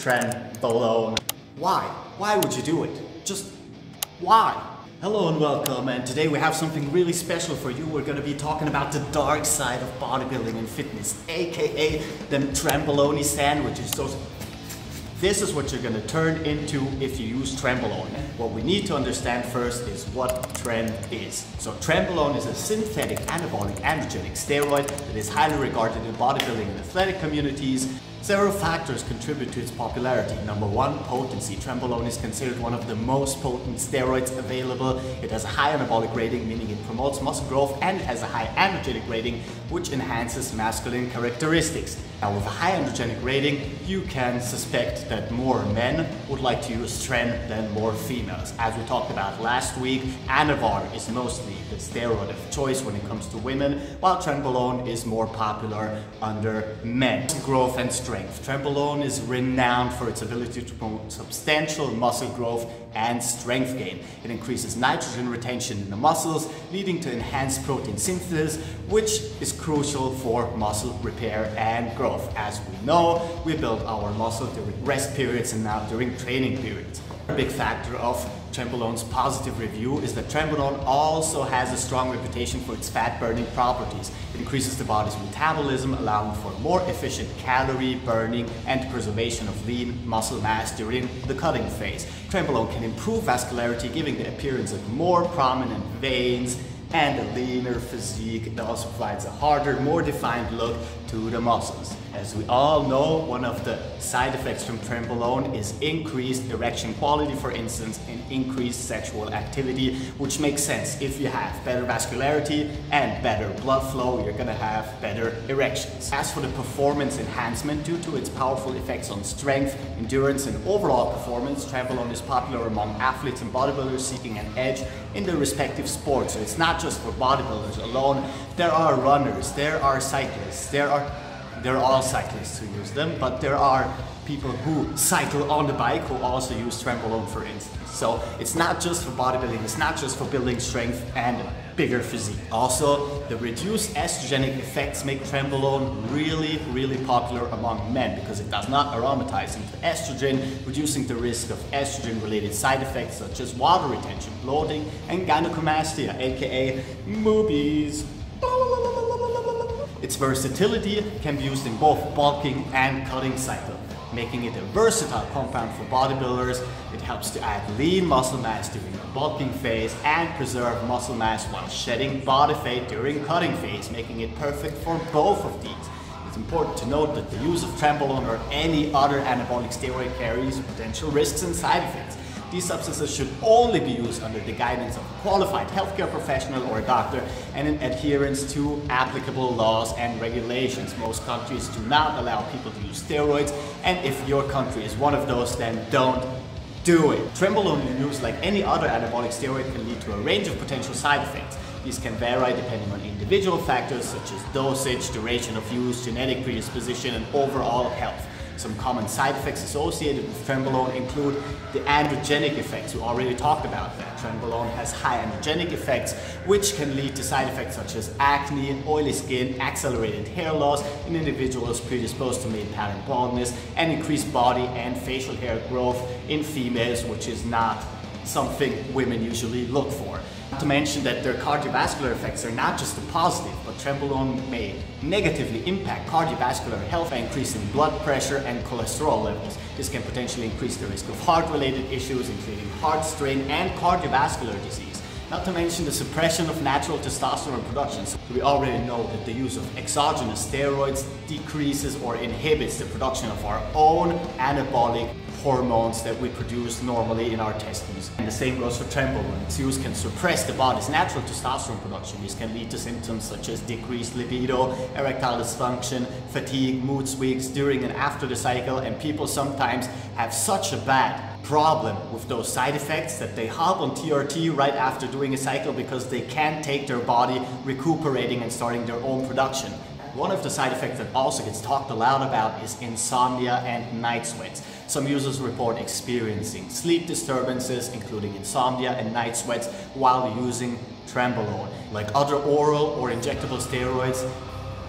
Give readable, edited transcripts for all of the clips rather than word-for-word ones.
Trenbolone. Why? Why would you do it? Just why? Hello and welcome, and today we have something really special for you. We're going to be talking about the dark side of bodybuilding and fitness, aka the Trenbolone sandwiches. So this is what you're going to turn into if you use Trenbolone. What we need to understand first is what Tren is. So Trenbolone is a synthetic anabolic androgenic steroid that is highly regarded in bodybuilding and athletic communities. Several factors contribute to its popularity. Number one, potency. Trenbolone is considered one of the most potent steroids available. It has a high anabolic rating, meaning it promotes muscle growth, and it has a high androgenic rating, which enhances masculine characteristics. Now, with a high androgenic rating, you can suspect that more men would like to use Tren than more females. As we talked about last week, Anavar is mostly the steroid of choice when it comes to women, while Trenbolone is more popular under men. Growth and strength. Trenbolone is renowned for its ability to promote substantial muscle growth and strength gain. It increases nitrogen retention in the muscles, leading to enhanced protein synthesis, which is crucial for muscle repair and growth. As we know, we build our muscle during rest periods and now during training periods. A big factor of Trenbolone's positive review is that Trenbolone also has a strong reputation for its fat-burning properties. It increases the body's metabolism, allowing for more efficient calorie burning and preservation of lean muscle mass during the cutting phase. Trenbolone can improve vascularity, giving the appearance of more prominent veins and a leaner physique. It also provides a harder, more defined look to the muscles. As we all know, one of the side effects from Trenbolone is increased erection quality, for instance, and increased sexual activity, which makes sense. If you have better vascularity and better blood flow, you're gonna have better erections. As for the performance enhancement, due to its powerful effects on strength, endurance, and overall performance, Trenbolone is popular among athletes and bodybuilders seeking an edge in their respective sports. So it's not just for bodybuilders alone. There are runners, there are cyclists, they're all cyclists who use them, but there are people who cycle on the bike who also use Trenbolone, for instance. So it's not just for bodybuilding, it's not just for building strength and bigger physique. Also, the reduced estrogenic effects make Trenbolone really popular among men because it does not aromatize into estrogen, reducing the risk of estrogen-related side effects such as water retention, bloating, and gynecomastia, aka moobies. Its versatility can be used in both bulking and cutting cycle, making it a versatile compound for bodybuilders. It helps to add lean muscle mass during the bulking phase and preserve muscle mass while shedding body fat during cutting phase, making it perfect for both of these. It's important to note that the use of Trenbolone or any other anabolic steroid carries potential risks and side effects. These substances should only be used under the guidance of a qualified healthcare professional or a doctor and in adherence to applicable laws and regulations. Most countries do not allow people to use steroids, and if your country is one of those, then don't do it. Trenbolone in use, like any other anabolic steroid, can lead to a range of potential side effects. These can vary depending on individual factors such as dosage, duration of use, genetic predisposition, and overall health. Some common side effects associated with Trenbolone include the androgenic effects. We already talked about that. Trenbolone has high androgenic effects, which can lead to side effects such as acne, oily skin, accelerated hair loss in individuals predisposed to male pattern baldness, and increased body and facial hair growth in females, which is not something women usually look for. Not to mention that their cardiovascular effects are not just a positive, but Trenbolone may negatively impact cardiovascular health by increasing blood pressure and cholesterol levels. This can potentially increase the risk of heart-related issues, including heart strain and cardiovascular disease. Not to mention the suppression of natural testosterone production. So we already know that the use of exogenous steroids decreases or inhibits the production of our own anabolic hormones that we produce normally in our testes. And the same goes for Trenbolone. Its use can suppress the body's natural testosterone production. This can lead to symptoms such as decreased libido, erectile dysfunction, fatigue, mood swings during and after the cycle, and people sometimes have such a bad problem with those side effects that they hop on TRT right after doing a cycle because they can't take their body recuperating and starting their own production. One of the side effects that also gets talked a lot about is insomnia and night sweats. Some users report experiencing sleep disturbances, including insomnia and night sweats, while using Trenbolone. Like other oral or injectable steroids,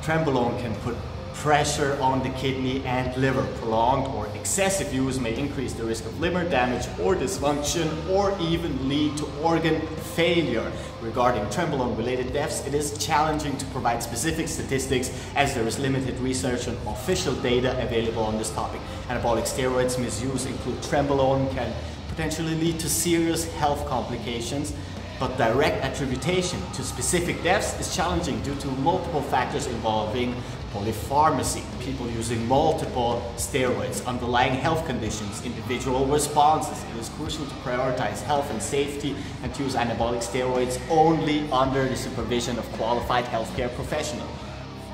Trenbolone can put pressure on the kidney and liver. Prolonged or excessive use may increase the risk of liver damage or dysfunction, or even lead to organ failure. Regarding Trenbolone-related deaths, it is challenging to provide specific statistics as there is limited research and official data available on this topic. Anabolic steroids misuse include Trenbolone can potentially lead to serious health complications, but direct attribution to specific deaths is challenging due to multiple factors involving polypharmacy, people using multiple steroids, underlying health conditions, individual responses. It is crucial to prioritize health and safety and to use anabolic steroids only under the supervision of qualified healthcare professionals.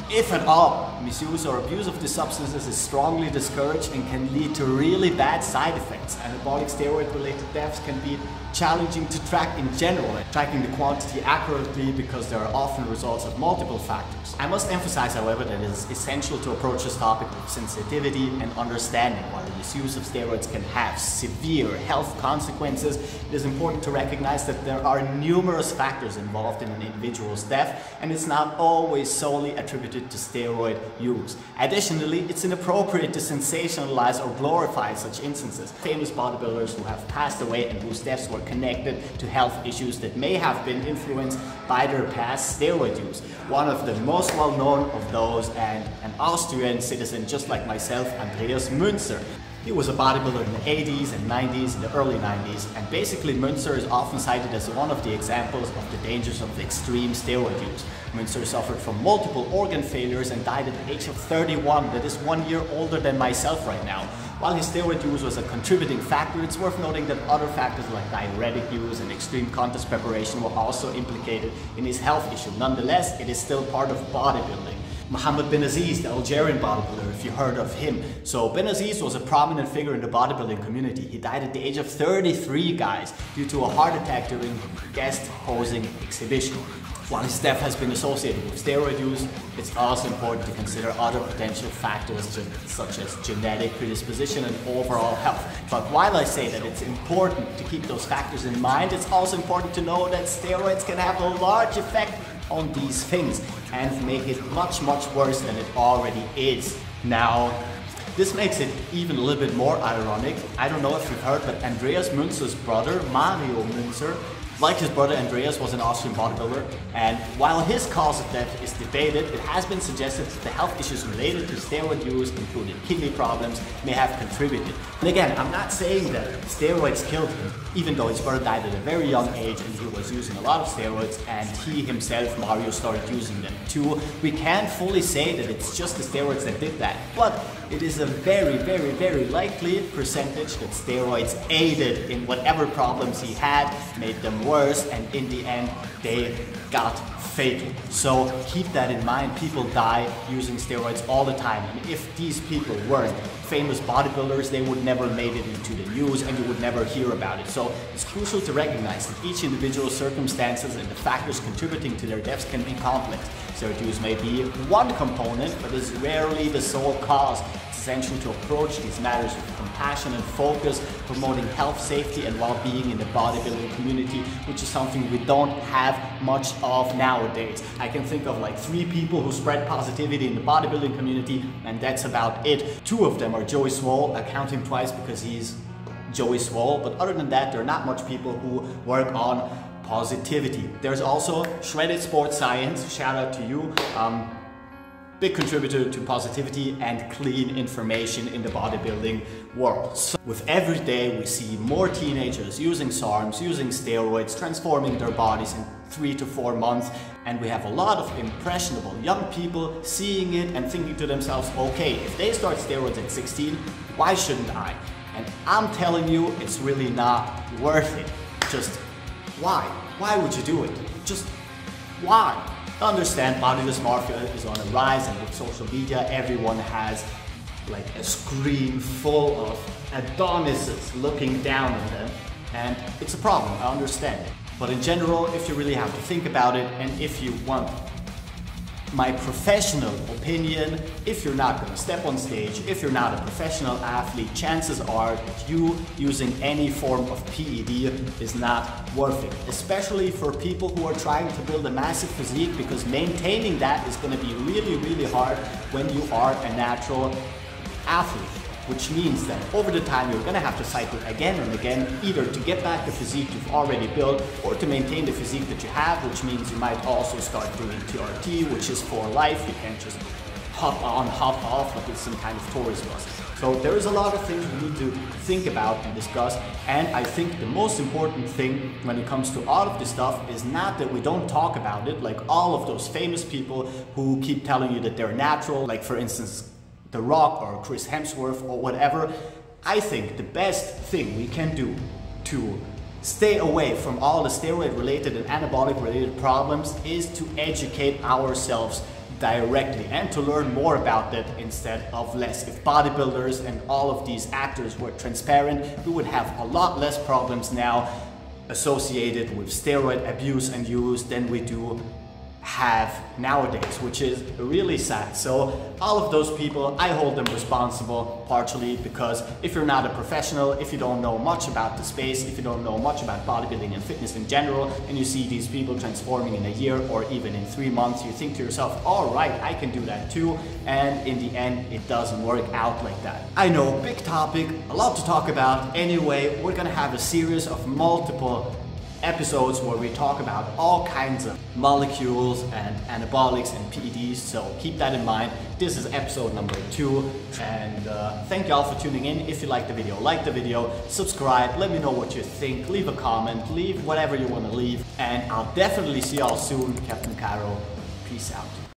If at all, misuse or abuse of these substances is strongly discouraged and can lead to really bad side effects. Anabolic steroid-related deaths can be challenging to track in general, tracking the quantity accurately because there are often results of multiple factors. I must emphasize, however, that it is essential to approach this topic with sensitivity and understanding. While the misuse of steroids can have severe health consequences, it is important to recognize that there are numerous factors involved in an individual's death, and it's not always solely attributed to steroid use. Additionally, it's inappropriate to sensationalize or glorify such instances. Famous bodybuilders who have passed away and whose deaths were connected to health issues that may have been influenced by their past steroid use. One of the most well-known of those, and an Austrian citizen just like myself, Andreas Münzer. He was a bodybuilder in the 80s and 90s, in the early 90s, and basically Münzer is often cited as one of the examples of the dangers of extreme steroid use. Münzer suffered from multiple organ failures and died at the age of 31, that is 1 year older than myself right now. While his steroid use was a contributing factor, it's worth noting that other factors like diuretic use and extreme contest preparation were also implicated in his health issue. Nonetheless, it is still part of bodybuilding. Mohamed Benaziz, the Algerian bodybuilder, if you heard of him. So Benaziz was a prominent figure in the bodybuilding community. He died at the age of 33, guys, due to a heart attack during guest posing exhibition. While his death has been associated with steroid use, it's also important to consider other potential factors such as genetic predisposition and overall health. But while I say that it's important to keep those factors in mind, it's also important to know that steroids can have a large effect on these things and make it much worse than it already is. Now, this makes it even a little bit more ironic. I don't know if you've heard, but Andreas Münzer's brother, Mario Münzer, like his brother Andreas, was an Austrian bodybuilder, and while his cause of death is debated, it has been suggested that the health issues related to steroid use, including kidney problems, may have contributed. And again, I'm not saying that steroids killed him, even though his brother died at a very young age and he was using a lot of steroids, and he himself, Mario, started using them too. We can't fully say that it's just the steroids that did that, but it is a very likely percentage that steroids aided in whatever problems he had, made them worse, and in the end they got fatal. So keep that in mind. People die using steroids all the time, and if these people weren't famous bodybuilders, they would never made it into the news and you would never hear about it. So it's crucial to recognize that each individual's circumstances and the factors contributing to their deaths can be complex. Steroid use may be one component, but is rarely the sole cause. It's essential to approach these matters with compassion and focus, promoting health, safety, and well-being in the bodybuilding community, which is something we don't have much of nowadays. I can think of like 3 people who spread positivity in the bodybuilding community, and that's about it. 2 of them are Joey Swoll. I count him twice because he's Joey Swoll, but other than that, there are not much people who work on positivity. There's also Shredded Sports Science, shout out to you. Big contributor to positivity and clean information in the bodybuilding world. So with every day we see more teenagers using SARMs, using steroids, transforming their bodies in 3 to 4 months, and we have a lot of impressionable young people seeing it and thinking to themselves, okay, if they start steroids at 16, why shouldn't I? And I'm telling you, it's really not worth it. Just why? Why would you do it? Just why? Understand body dysmorphia is on a rise, and with social media everyone has like a screen full of Adonises looking down on them, and it's a problem, I understand it. But in general, if you really have to think about it, and if you want my professional opinion, if you're not going to step on stage, if you're not a professional athlete, chances are that you using any form of PED is not worth it. Especially for people who are trying to build a massive physique, because maintaining that is going to be really, really hard when you are a natural athlete. Which means that over the time you're going to have to cycle again and again, either to get back the physique you've already built or to maintain the physique that you have, which means you might also start doing TRT, which is for life. You can't just hop on, hop off like it's some kind of tourist bus. So there is a lot of things we need to think about and discuss, and I think the most important thing when it comes to all of this stuff is not that we don't talk about it, like all of those famous people who keep telling you that they're natural, like for instance The Rock or Chris Hemsworth or whatever. I think the best thing we can do to stay away from all the steroid related and anabolic related problems is to educate ourselves directly and to learn more about that instead of less. If bodybuilders and all of these actors were transparent, we would have a lot less problems now associated with steroid abuse and use than we do have nowadays, which is really sad. So all of those people, I hold them responsible partially because if you're not a professional, if you don't know much about the space, if you don't know much about bodybuilding and fitness in general, and you see these people transforming in a year or even in 3 months, you think to yourself, all right, I can do that too. And in the end, it doesn't work out like that. I know, big topic, a lot to talk about. Anyway, we're gonna have a series of multiple episodes where we talk about all kinds of molecules and anabolics and PEDs, so keep that in mind. This is episode number 2, and thank y'all for tuning in. If you like the video, subscribe, let me know what you think, leave a comment, leave whatever you want to leave, and I'll definitely see y'all soon. Captain Cairo, peace out.